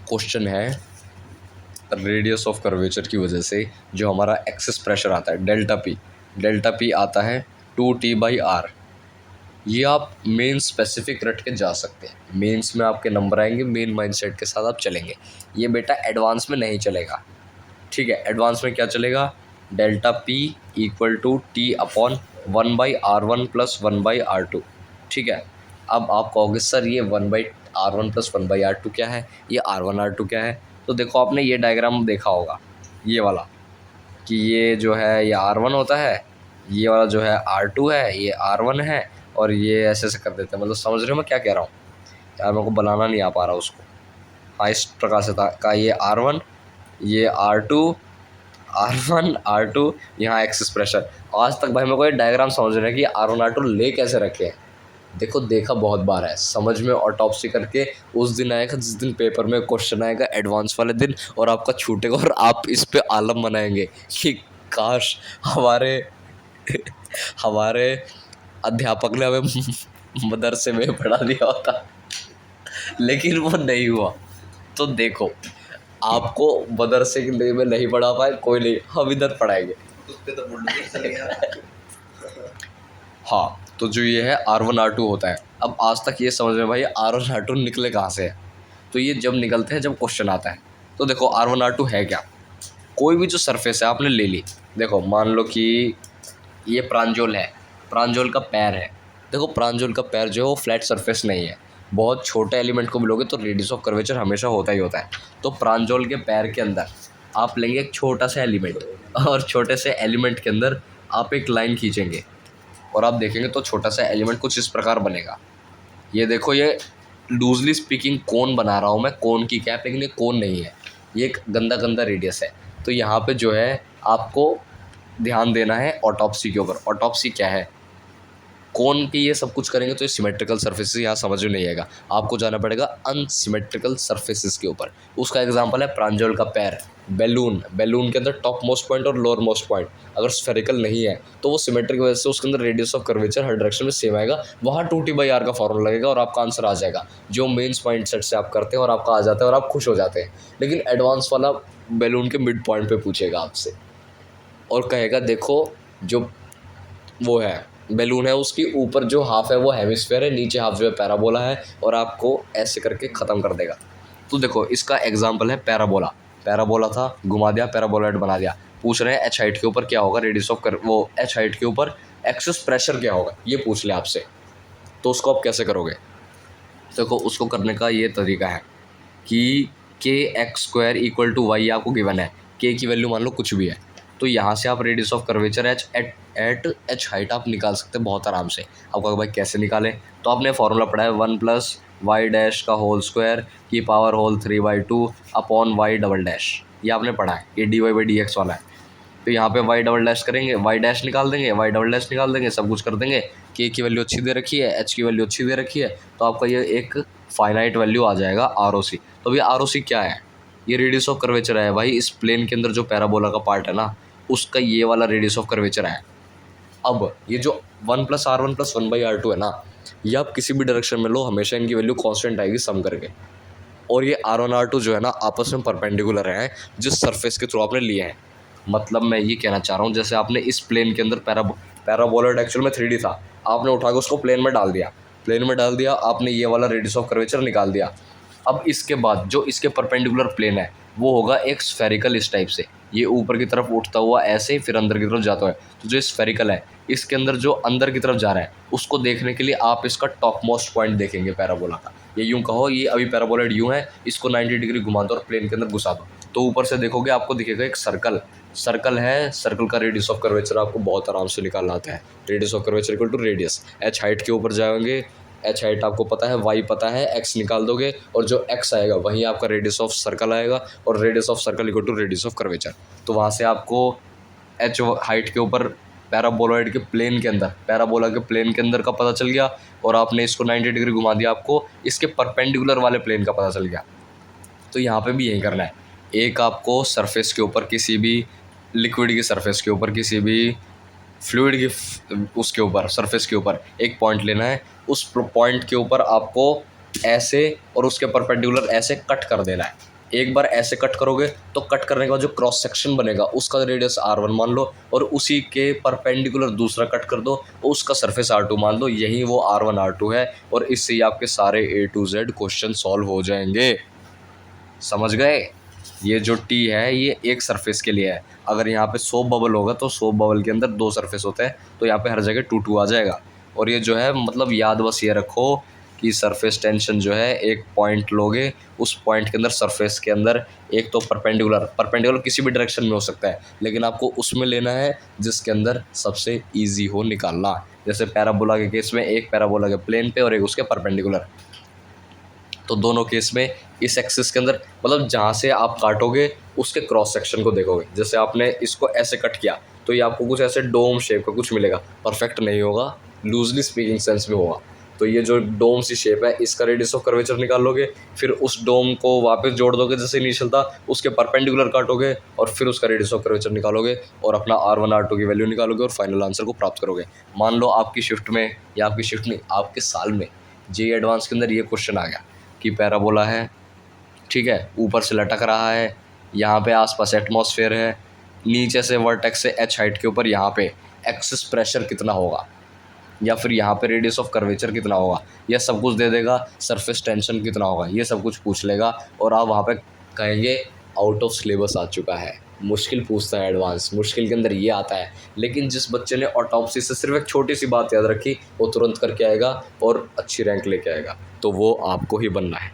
Question है radius of curvature की वजह से जो हमारा एक्सेस प्रेशर आता है डेल्टा पी आता है 2T/R। ये आप मेन स्पेसिफिक रट के जा सकते हैं। मेंस में आपके नंबर आएंगे, मेन माइंडसेट के साथ आप चलेंगे। ये बेटा एडवांस में नहीं चलेगा, ठीक है। एडवांस में क्या चलेगा, delta P equal to T/1/R1 + 1/R2, ठीक है। अब आप कहोगे सर ये 1/R1 + 1/R2 क्या है, ये R1 R2 क्या है। तो देखो आपने ये डायग्राम देखा होगा, ये वाला, कि ये जो है ये R1 होता है, ये वाला जो है R2 है, ये R1 है, और ये ऐसे ऐसे कर देते हैं। मतलब समझ रहे हो मैं क्या कह रहा हूँ यार, मेरे को बनाना नहीं आ पा रहा उसको। हाँ, इस प्रकार से था का ये R1, ये R1 R2, यहाँ एक्सिस प्रेशर। आज तक भाई मेरे को ये डायग्राम समझ रहे हैं कि R1 R2 ले कैसे रखे हैं। देखो देखा बहुत बार है, समझ में ऑटोप्सी करके उस दिन आएगा जिस दिन पेपर में क्वेश्चन आएगा एडवांस वाले दिन, और आपका छूटेगा और आप इस पे आलम मनाएंगे कि काश हमारे हमारे अध्यापक ने हमें मदरसे में पढ़ा दिया होता, लेकिन वो नहीं हुआ। तो देखो आपको मदरसे के लिए में नहीं पढ़ा पाए, कोई नहीं, हम इधर पढ़ाएंगे। हाँ, तो जो ये है R1 R2 होता है। अब आज तक ये समझ में भाई R1 R2 निकले कहाँ से है। तो ये जब निकलते हैं जब क्वेश्चन आता है। तो देखो R1 R2 है क्या, कोई भी जो सरफेस है आपने ले ली। देखो मान लो कि ये प्रांजोल है, प्रांजोल का पैर है। देखो प्रांजोल का पैर जो है वो फ्लैट सरफेस नहीं है, बहुत छोटे एलिमेंट को मिलोगे तो रेडियस ऑफ कर्वेचर हमेशा होता ही होता है। तो प्रांजोल के पैर के अंदर आप लेंगे एक छोटा सा एलिमेंट, और छोटे से एलिमेंट के अंदर आप एक लाइन खींचेंगे, और आप देखेंगे तो छोटा सा एलिमेंट कुछ इस प्रकार बनेगा। ये देखो, ये लूजली स्पीकिंग कोन बना रहा हूँ मैं, कोन की कैप, लेकिन ये कोन नहीं है, ये एक गंदा गंदा रेडियस है। तो यहाँ पे जो है आपको ध्यान देना है ऑटोप्सी के ऊपर। ऑटोप्सी क्या है, कोन की ये सब कुछ करेंगे तो ये सिमेट्रिकल सर्फेसेस यहाँ समझ में नहीं आएगा, आपको जाना पड़ेगा अनसिमेट्रिकल सर्फेसेस के ऊपर। उसका एग्जांपल है प्रांजल का पैर, बैलून के अंदर टॉप मोस्ट पॉइंट और लोअर मोस्ट पॉइंट अगर स्फेरिकल नहीं है तो वो सिमेट्रिक वजह से उसके अंदर radius of curvature her direction में सेम आएगा। वहाँ 2T/R का फॉर्मूला लगेगा और आपका आंसर आ जाएगा, जो मेन्स माइंड सेट से आप करते हैं और आपका आ जाता है और आप खुश हो जाते हैं। लेकिन एडवांस वाला बैलून के मिड पॉइंट पे पूछेगा आपसे और कहेगा देखो जो वो है बैलून है उसकी ऊपर जो हाफ है वो हेमिस्फेयर है, नीचे हाफ जो है पैराबोला है, और आपको ऐसे करके ख़त्म कर देगा। तो देखो इसका एग्जांपल है पैराबोला। पैराबोला था, घुमा दिया, पैराबोलाइड बना दिया। पूछ रहे हैं एच हाइट के ऊपर क्या होगा रेडियस ऑफ वो एच हाइट के ऊपर एक्सेस प्रेशर क्या होगा, ये पूछ ले आपसे। तो उसको आप कैसे करोगे, देखो उसको करने का ये तरीका है कि kx² = y आपको गिवन है, k की वैल्यू मान लो कुछ भी है, तो यहाँ से आप radius of curvature at H height आप निकाल सकते हैं बहुत आराम से। आपको भाई कैसे निकालें, तो आपने फॉर्मूला पढ़ा है 1 + y² की power whole 3/2 upon y double dash, ये आपने पढ़ा है, ये dy/dx वाला है। तो यहाँ पे y डबल डैश करेंगे, y डैश निकाल देंगे, y डबल डैश निकाल देंगे, सब कुछ कर देंगे। k की वैल्यू अच्छी दे रखी है, h की वैल्यू अच्छी दे रखी है, तो आपका ये एक फाइनाइट वैल्यू आ जाएगा ROC। तो भैया ROC क्या है, ये रेडियस ऑफ कर्वेचर है भाई। इस प्लेन के अंदर जो पैराबोला का पार्ट है ना, उसका ये वाला रेडियस ऑफ कर्वेचर है। अब ये जो 1 + R1 + 1/R2 है ना, ये आप किसी भी डायरेक्शन में लो हमेशा इनकी वैल्यू कांस्टेंट आएगी सम करके। और ये R1 R2 जो है ना आपस में परपेंडिकुलर हैं जिस सरफेस के थ्रू आपने लिए हैं। मतलब मैं ये कहना चाह रहा हूँ जैसे आपने इस प्लेन के अंदर पैराबोलॉइड एक्चुअल में 3D था, आपने उठा के उसको प्लेन में डाल दिया, आपने ये वाला रेडियस ऑफ कर्वेचर निकाल दिया। अब इसके बाद जो इसके परपेंडिकुलर प्लेन है वो होगा एक स्फेरिकल इस टाइप से, ये ऊपर की तरफ उठता हुआ ऐसे फिर अंदर की तरफ जाता है। तो जो स्फेरिकल है इसके अंदर जो अंदर की तरफ जा रहा है उसको देखने के लिए आप इसका टॉप मोस्ट पॉइंट देखेंगे पैराबोला का। ये यूँ कहो ये अभी पैराबोलॉइड यूँ है, इसको 90 डिग्री घुमा दो और प्लेन के अंदर घुसा दो, तो ऊपर से देखोगे आपको दिखेगा एक सर्कल है। सर्कल का रेडियस ऑफ कर्वेचर आपको बहुत आराम से निकालना आता है। Radius of curvature equal to radius, H height के ऊपर जाएंगे, एच हाइट आपको पता है, वाई पता है, एक्स निकाल दोगे और जो एक्स आएगा वहीं आपका रेडियस ऑफ सर्कल आएगा, और radius of circle equal to radius of curvature. तो वहाँ से आपको एच हाइट के ऊपर पैराबोलॉइड के प्लेन के अंदर, पैराबोला के प्लेन के अंदर का पता चल गया, और आपने इसको 90 डिग्री घुमा दिया, आपको इसके परपेंडिकुलर वाले प्लेन का पता चल गया। तो यहाँ पे भी यही करना है, एक आपको सरफेस के ऊपर किसी भी लिक्विड की सरफेस के ऊपर, किसी भी फ्लूइड की उसके ऊपर सरफेस के ऊपर एक पॉइंट लेना है, उस पॉइंट के ऊपर आपको ऐसे और उसके परपेंडिकुलर ऐसे कट कर देना है। एक बार ऐसे कट करोगे तो कट करने के बाद जो क्रॉस सेक्शन बनेगा उसका रेडियस r1 मान लो, और उसी के परपेंडिकुलर दूसरा कट कर दो, उसका सरफेस r2 मान लो। यही वो r1 r2 है, और इससे ही आपके सारे A to Z question solve हो जाएंगे। समझ गए? ये जो टी है ये एक सरफेस के लिए है। अगर यहाँ पे 100 बबल होगा तो 100 बबल के अंदर 2 सरफेस होते हैं, तो यहाँ पे हर जगह 2 2 आ जाएगा। और ये जो है मतलब याद बस ये रखो कि सरफेस टेंशन जो है एक पॉइंट लोगे, उस पॉइंट के अंदर सरफेस के अंदर एक तो परपेंडिकुलर किसी भी डायरेक्शन में हो सकता है, लेकिन आपको उसमें लेना है जिसके अंदर सबसे ईजी हो निकालना। जैसे पैराबोला के केस में एक पैराबोला के प्लेन पे और एक उसके परपेंडिकुलर, तो दोनों केस में इस एक्सिस के अंदर मतलब जहाँ से आप काटोगे उसके क्रॉस सेक्शन को देखोगे। जैसे आपने इसको ऐसे कट किया तो ये आपको कुछ ऐसे डोम शेप का कुछ मिलेगा, परफेक्ट नहीं होगा, लूजली स्पीकिंग सेंस में होगा। तो ये जो डोम सी शेप है इसका रेडियस ऑफ कर्वेचर निकाल लोगे, फिर उस डोम को वापस जोड़ दोगे जैसे इनिशियल था, उसके परपेंडिकुलर काटोगे और फिर उसका रेडियस ऑफ कर्वेचर निकालोगे और अपना R1 R2 की वैल्यू निकालोगे और फाइनल आंसर को प्राप्त करोगे। मान लो आपकी शिफ्ट में, या आपकी शिफ्ट नहीं आपके साल में JEE एडवांस के अंदर ये क्वेश्चन आ गया कि पैराबोला है, ठीक है, ऊपर से लटक रहा है, यहाँ पे आसपास एटमॉस्फेयर है, नीचे से वर्टेक्स से h हाइट के ऊपर यहाँ पे एक्सिस प्रेशर कितना होगा, या फिर यहाँ पे रेडियस ऑफ कर्वेचर कितना होगा, यह सब कुछ दे देगा। सरफेस टेंशन कितना होगा ये सब कुछ पूछ लेगा, और आप वहाँ पे कहेंगे आउट ऑफ सिलेबस आ चुका है, मुश्किल पूछता है एडवांस, मुश्किल के अंदर ये आता है। लेकिन जिस बच्चे ने ऑटोप्सी से सिर्फ एक छोटी सी बात याद रखी वो तुरंत करके आएगा और अच्छी रैंक लेके आएगा, तो वो आपको ही बनना है।